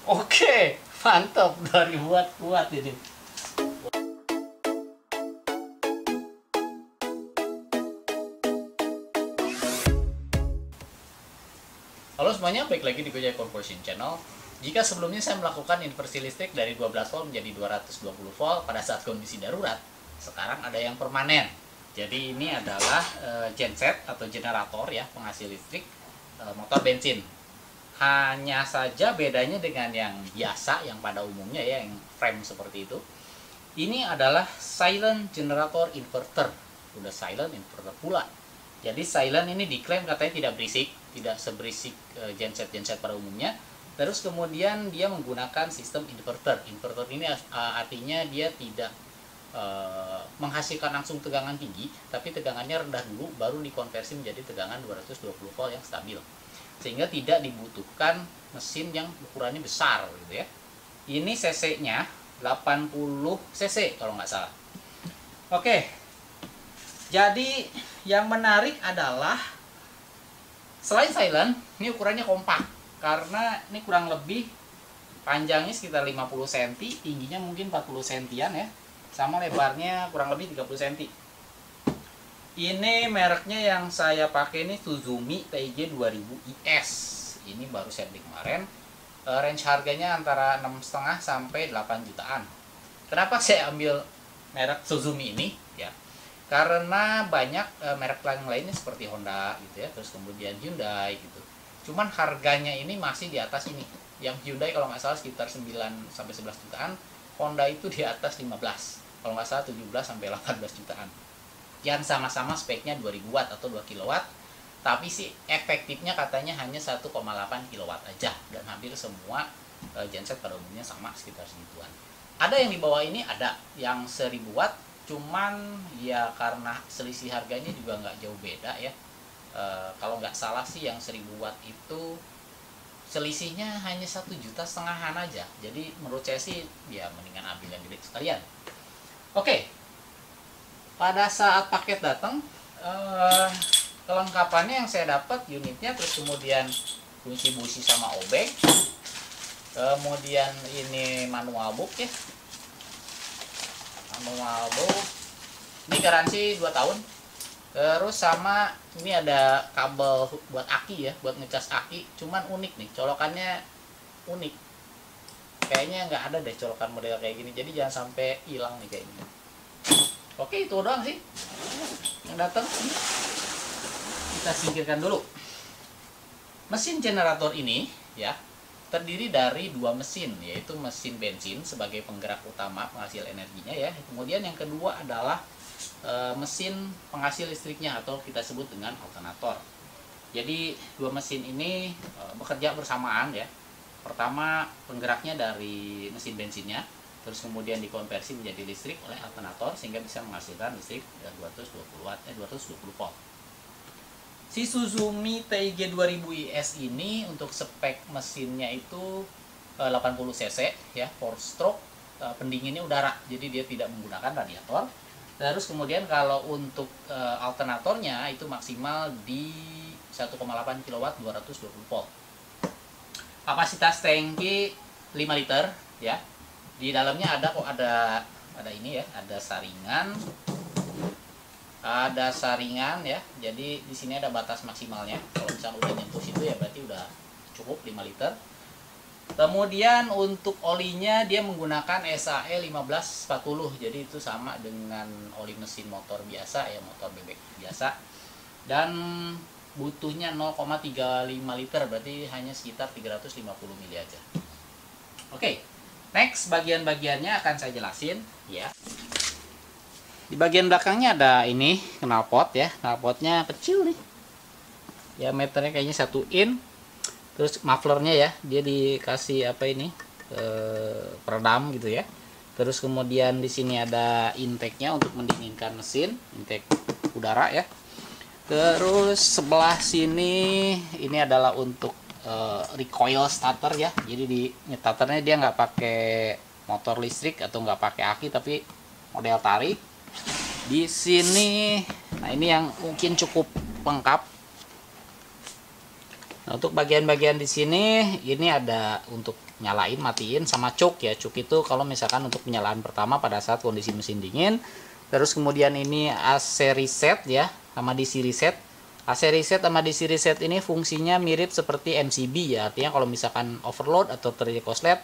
Oke, mantap dari buat kuat ini. Halo semuanya, balik lagi di Gojek Corporation Channel. Jika sebelumnya saya melakukan inversi listrik dari 12 volt menjadi 220 volt pada saat kondisi darurat, sekarang ada yang permanen. Jadi ini adalah genset atau generator ya, penghasil listrik motor bensin. Hanya saja bedanya dengan yang biasa, yang pada umumnya ya, yang frame seperti itu. Ini adalah silent generator inverter. Udah silent inverter pula. Jadi silent ini diklaim katanya tidak berisik, tidak seberisik genset-genset pada umumnya. Terus kemudian dia menggunakan sistem inverter. Inverter ini artinya dia tidak menghasilkan langsung tegangan tinggi, tapi tegangannya rendah dulu, baru dikonversi menjadi tegangan 220 volt yang stabil. Sehingga tidak dibutuhkan mesin yang ukurannya besar gitu ya. Ini cc-nya 80 cc kalau nggak salah. Oke. Jadi yang menarik adalah selain silent, ini ukurannya kompak. Karena ini kurang lebih panjangnya sekitar 50 cm, tingginya mungkin 40 cm ya. Sama lebarnya kurang lebih 30 cm. Ini mereknya yang saya pakai ini Suzumi TIG 2000 IS. Ini baru saya beli kemarin. Range harganya antara 6,5 sampai 8 jutaan. Kenapa saya ambil merek Suzumi ini? Ya, karena banyak merek lainnya seperti Honda gitu ya, terus kemudian Hyundai gitu. Cuman harganya ini masih di atas ini. Yang Hyundai kalau nggak salah sekitar 9 sampai 11 jutaan, Honda itu di atas 15. Kalau nggak salah 17 sampai 18 jutaan. Yang sama-sama speknya 2000 watt atau 2 kilowatt, tapi sih efektifnya katanya hanya 1,8 kilowatt aja, dan hampir semua genset pada umumnya sama sekitar segituan. Ada yang di bawah ini, ada yang 1000 watt, cuman ya karena selisih harganya juga nggak jauh beda ya. Kalau nggak salah sih yang 1000 watt itu selisihnya hanya 1,5 juta aja. Jadi menurut saya sih ya mendingan ambil yang gede sekalian. Oke, pada saat paket datang, kelengkapannya yang saya dapat unitnya, terus kemudian kunci busi sama obeng, kemudian ini manual book ya, manual book, ini garansi 2 tahun, terus sama ini ada kabel buat aki ya, buat ngecas aki, cuman unik nih, colokannya unik, kayaknya nggak ada deh colokan model kayak gini, jadi jangan sampai hilang nih kayak gini. Oke, itu doang sih yang datang. Kita singkirkan dulu. Mesin generator ini ya terdiri dari 2 mesin, yaitu mesin bensin sebagai penggerak utama penghasil energinya ya. Kemudian yang kedua adalah mesin penghasil listriknya atau kita sebut dengan alternator. Jadi 2 mesin ini bekerja bersamaan ya. Pertama penggeraknya dari mesin bensinnya, terus kemudian dikonversi menjadi listrik oleh alternator sehingga bisa menghasilkan listrik 220 watt, 220 volt. Si Suzumi TIG 2000 IS ini untuk spek mesinnya itu 80 cc ya, 4 stroke, pendinginnya udara, jadi dia tidak menggunakan radiator. Terus kemudian kalau untuk alternatornya itu maksimal di 1,8 kW 220 volt. Kapasitas tangki 5 liter ya. Di dalamnya ada ini ya, ada saringan ya. Jadi di sini ada batas maksimalnya. Kalau misalnya udah nyentuh situ ya berarti udah cukup 5 liter. Kemudian untuk olinya dia menggunakan SAE 1540. Jadi itu sama dengan oli mesin motor biasa ya, motor bebek biasa. Dan butuhnya 0,35 liter, berarti hanya sekitar 350 mili aja. Oke. Next, bagian-bagiannya akan saya jelasin ya. Di bagian belakangnya ada ini knalpot ya. Knalpotnya kecil nih. Ya meternya kayaknya 1 in. Terus mufflernya ya, dia dikasih apa ini? Peredam gitu ya. Terus kemudian di sini ada intake-nya untuk mendinginkan mesin, intake udara ya. Terus sebelah sini ini adalah untuk recoil starter ya, jadi di starternya dia nggak pakai motor listrik atau nggak pakai aki tapi model tarik. Di sini, nah ini yang mungkin cukup lengkap. Nah, untuk bagian-bagian di sini ini ada untuk nyalain, matiin, sama choke ya. Choke itu kalau misalkan untuk penyalaan pertama pada saat kondisi mesin dingin. Terus kemudian ini AC reset ya, sama DC reset. AC reset sama DC reset ini fungsinya mirip seperti MCB ya. Artinya kalau misalkan overload atau terjadi korslet,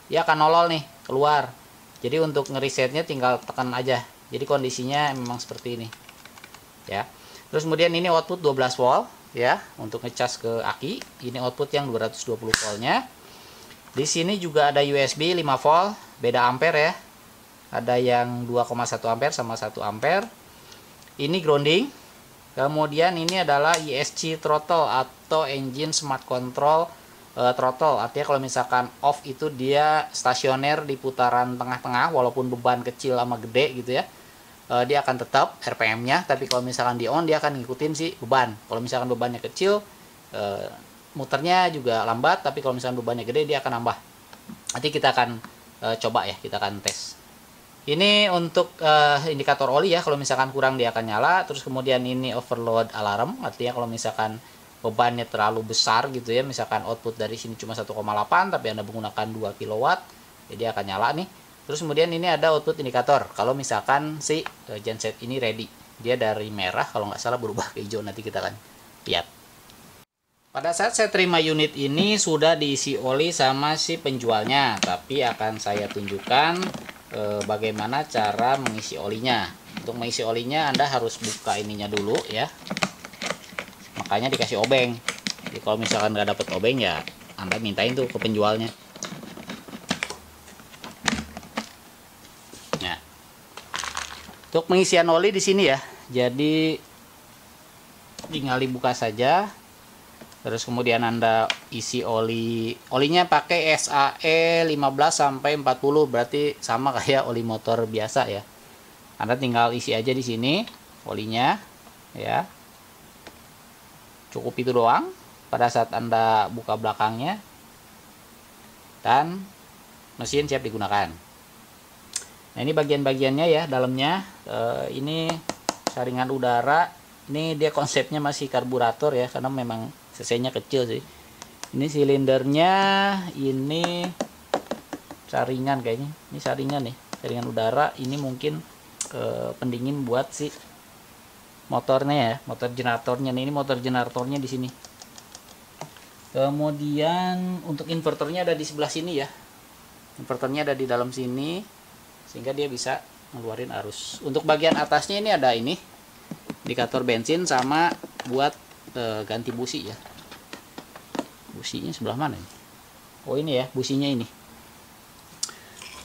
dia akan nolol nih keluar. Jadi untuk ngeresetnya tinggal tekan aja. Jadi kondisinya memang seperti ini ya. Terus kemudian ini output 12 volt ya, untuk ngecas ke aki. Ini output yang 220 voltnya. Di sini juga ada USB 5 volt, beda ampere ya. Ada yang 2,1 ampere sama 1 ampere. Ini grounding. Kemudian ini adalah ESC throttle atau engine smart control throttle. Artinya kalau misalkan off itu dia stasioner di putaran tengah-tengah, walaupun beban kecil sama gede gitu ya. Dia akan tetap RPM-nya, tapi kalau misalkan di on dia akan ngikutin si beban. Kalau misalkan bebannya kecil, muternya juga lambat, tapi kalau misalkan bebannya gede dia akan nambah. Nanti kita akan coba ya, kita akan tes. Ini untuk indikator oli ya, kalau misalkan kurang dia akan nyala. Terus kemudian ini overload alarm, artinya kalau misalkan bebannya terlalu besar gitu ya, misalkan output dari sini cuma 1,8 tapi Anda menggunakan 2 kW, ya dia akan nyala nih. Terus kemudian ini ada output indikator, kalau misalkan si genset ini ready. Dia dari merah kalau nggak salah berubah ke hijau, nanti kita akan lihat. Pada saat saya terima unit ini sudah diisi oli sama si penjualnya, tapi akan saya tunjukkan bagaimana cara mengisi olinya. Untuk mengisi olinya Anda harus buka ininya dulu ya. Makanya dikasih obeng. Jadi kalau misalkan nggak dapet obeng ya Anda mintain tuh ke penjualnya. Nah, untuk pengisian oli di sini ya. Jadi tinggal dibuka saja. Terus kemudian Anda isi oli. Olinya pakai SAE 15 sampai 40, berarti sama kayak oli motor biasa ya. Anda tinggal isi aja di sini olinya ya. Cukup itu doang pada saat Anda buka belakangnya, dan mesin siap digunakan. Nah, ini bagian-bagiannya ya, dalamnya ini saringan udara. Ini dia konsepnya masih karburator ya, karena memang cc-nya kecil sih. Ini silindernya, ini saringan kayaknya. Ini saringan nih, saringan udara. Ini mungkin pendingin buat si motornya ya, motor generatornya. Ini motor generatornya di sini. Kemudian untuk inverternya ada di sebelah sini ya. Inverternya ada di dalam sini sehingga dia bisa ngeluarin arus. Untuk bagian atasnya ini ada ini indikator bensin sama buat ganti busi ya. Businya sebelah mana ini? Oh ini ya, businya ini.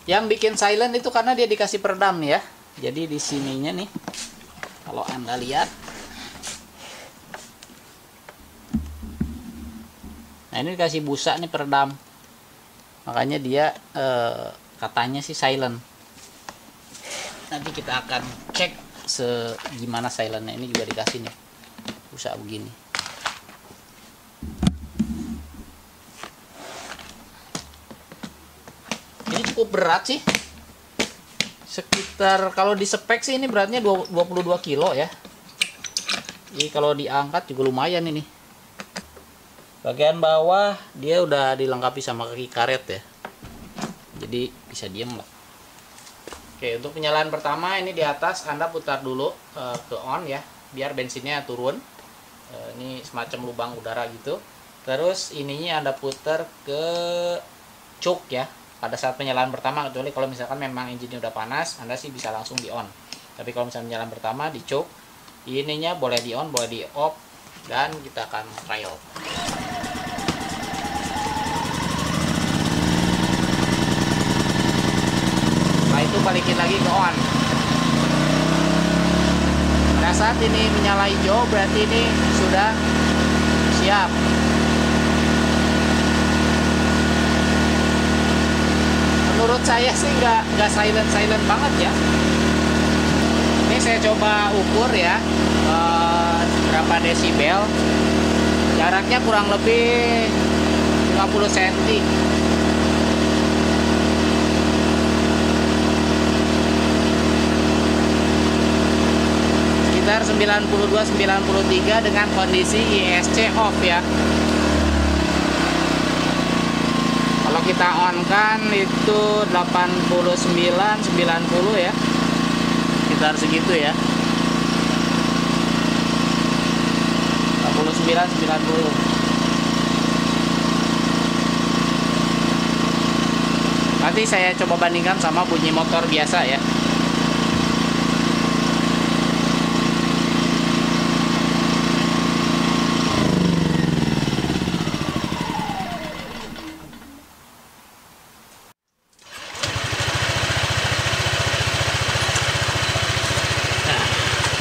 Yang bikin silent itu karena dia dikasih peredam nih ya. Jadi di sininya nih, kalau Anda lihat, nah ini dikasih busa nih peredam, makanya dia katanya sih silent. Nanti kita akan cek gimana silentnya. Ini juga dikasih nih busa begini. Ini cukup berat sih. Sekitar kalau di spek sih ini beratnya 22 kilo ya. Jadi kalau diangkat juga lumayan ini. Bagian bawah dia udah dilengkapi sama kaki karet ya. Jadi bisa diem lah. Oke, untuk penyalaan pertama ini di atas Anda putar dulu ke on ya, biar bensinnya turun. Ini semacam lubang udara gitu. Terus ininya Anda putar ke choke ya. Pada saat penyalaan pertama, kecuali kalau misalkan memang engine udah panas, Anda sih bisa langsung di on. Tapi kalau misalnya penyalaan pertama di choke, ininya boleh di on, boleh di off, dan kita akan trial. Setelah itu balikin lagi ke on. Pada saat ini menyala hijau, berarti ini sudah siap. Menurut saya sih nggak silent banget ya. Ini saya coba ukur ya, berapa desibel. Jaraknya kurang lebih 50 cm. Sekitar 92-93 dengan kondisi ISC off ya. Kalau kita on kan itu 89 90 ya, sekitar segitu ya, 89 90. Nanti saya coba bandingkan sama bunyi motor biasa ya.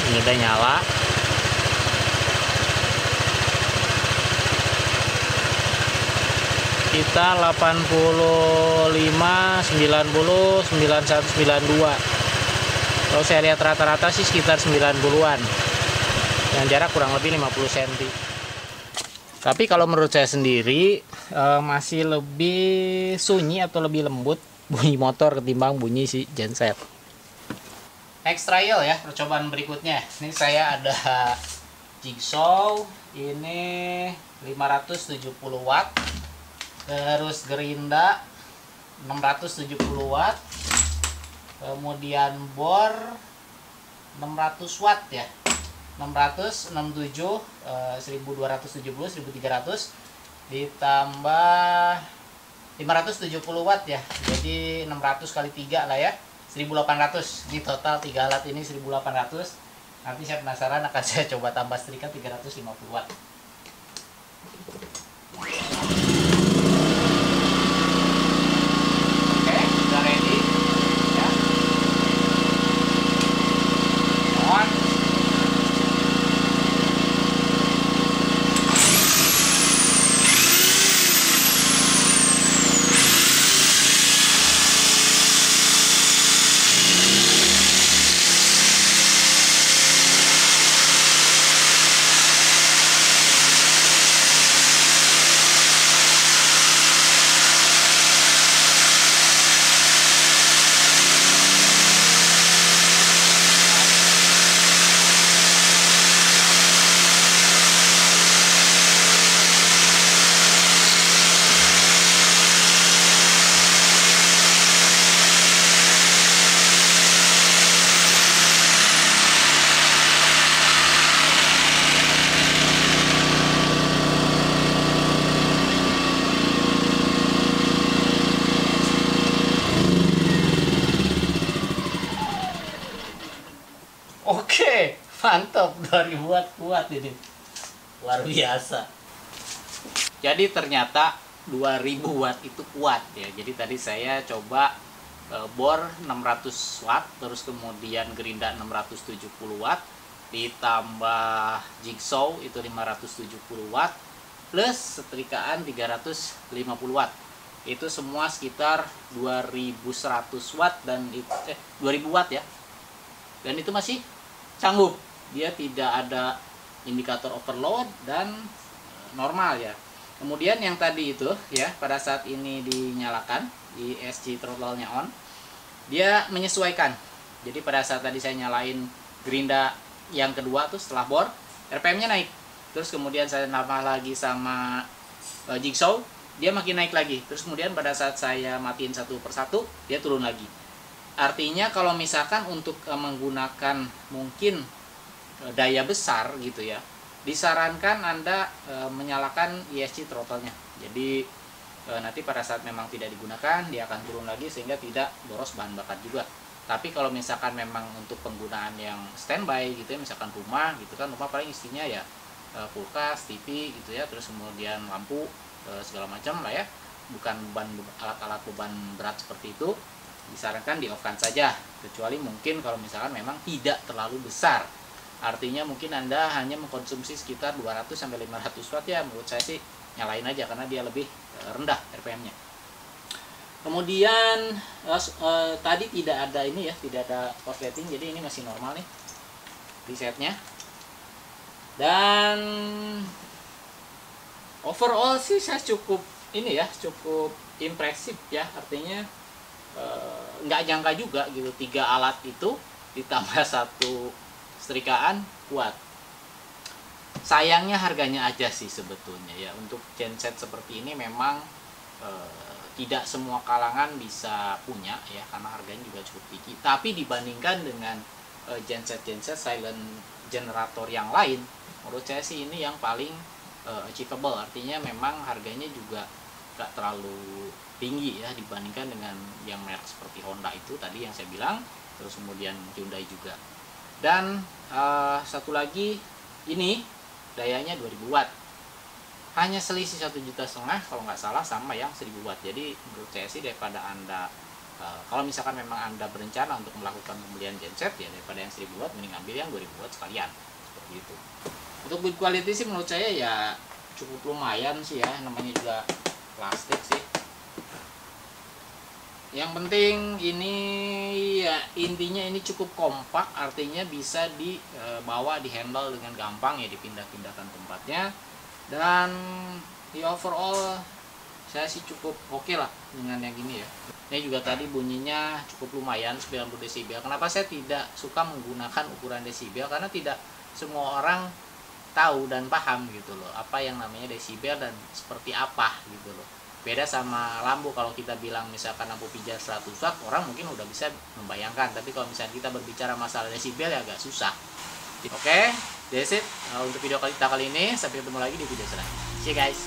Ini udah nyala. Kita 85, 90, 91, 92. Kalau saya lihat rata-rata sih sekitar 90-an. Yang jarak kurang lebih 50 cm. Tapi kalau menurut saya sendiri masih lebih sunyi atau lebih lembut bunyi motor ketimbang bunyi si genset. Next trial ya, percobaan berikutnya. Ini saya ada Jigsaw, ini 570 watt. Terus Gerinda 670 watt. Kemudian bor 600 watt ya. 600, 67, 1270, 1300 ditambah 570 watt ya. Jadi 600 kali 3 lah ya. 1800. Ini total 3 alat ini 1800. Nanti saya penasaran, akan saya coba tambah setrika 350 watt. Oke, udah ready ya. On. Oke, mantap, 2000 watt kuat ini. Luar biasa. Jadi ternyata 2000 watt itu kuat ya. Jadi tadi saya coba bor 600 watt, terus kemudian Gerinda 670 watt, ditambah Jigsaw itu 570 watt, plus setrikaan 350 watt. Itu semua sekitar 2100 watt dan 2000 watt ya. Dan itu masih sanggup, dia tidak ada indikator overload dan normal ya. Kemudian yang tadi itu ya, pada saat ini dinyalakan, di ESC throttle-nya on, dia menyesuaikan. Jadi pada saat tadi saya nyalain Gerinda yang kedua tuh setelah bor, RPM-nya naik. Terus kemudian saya nambah lagi sama Jigsaw, dia makin naik lagi. Terus kemudian pada saat saya matiin satu persatu, dia turun lagi. Artinya kalau misalkan untuk menggunakan mungkin daya besar gitu ya, disarankan Anda menyalakan ESC throttle-nya. Jadi nanti pada saat memang tidak digunakan, dia akan turun lagi sehingga tidak boros bahan bakar juga. Tapi kalau misalkan memang untuk penggunaan yang standby gitu ya, misalkan rumah gitu kan, rumah paling isinya ya kulkas, TV gitu ya, terus kemudian lampu segala macam lah ya, bukan alat-alat beban berat seperti itu, disarankan di off kan saja, kecuali mungkin kalau misalkan memang tidak terlalu besar, artinya mungkin Anda hanya mengkonsumsi sekitar 200 sampai 500 watt ya, menurut saya sih nyalain aja karena dia lebih rendah RPM-nya. Kemudian tadi tidak ada ini ya, tidak ada korsleting, jadi ini masih normal nih resetnya. Dan overall sih saya cukup ini ya, cukup impresif ya, artinya nggak nyangka juga gitu, 3 alat itu ditambah 1 setrikaan kuat. Sayangnya harganya aja sih sebetulnya ya, untuk genset seperti ini memang tidak semua kalangan bisa punya ya, karena harganya juga cukup tinggi. Tapi dibandingkan dengan genset silent generator yang lain, menurut saya sih ini yang paling achievable. Artinya memang harganya juga gak terlalu tinggi ya dibandingkan dengan yang merek seperti Honda itu tadi yang saya bilang, terus kemudian Hyundai juga. Dan satu lagi, ini dayanya 2000 watt, hanya selisih 1,5 juta kalau nggak salah sama yang 1000 watt. Jadi menurut saya sih daripada Anda kalau misalkan memang Anda berencana untuk melakukan pembelian genset ya, daripada yang 1000 watt mending ambil yang 2000 watt sekalian, seperti itu. Untuk build quality sih menurut saya ya cukup lumayan sih ya, namanya juga plastik sih. Yang penting ini ya, intinya ini cukup kompak, artinya bisa dibawa, dihandle dengan gampang ya, dipindah-pindahkan tempatnya. Dan ya overall saya sih cukup oke lah dengan yang gini ya. Ini juga tadi bunyinya cukup lumayan, 90 desibel. Kenapa saya tidak suka menggunakan ukuran desibel? Karena tidak semua orang tahu dan paham gitu loh apa yang namanya desibel dan seperti apa gitu loh. Beda sama lampu, kalau kita bilang misalkan lampu pijar 100 watt, orang mungkin udah bisa membayangkan. Tapi kalau misalnya kita berbicara masalah desibel ya agak susah. Oke, that's it untuk video kita kali ini. Sampai ketemu lagi di video selanjutnya. See you guys.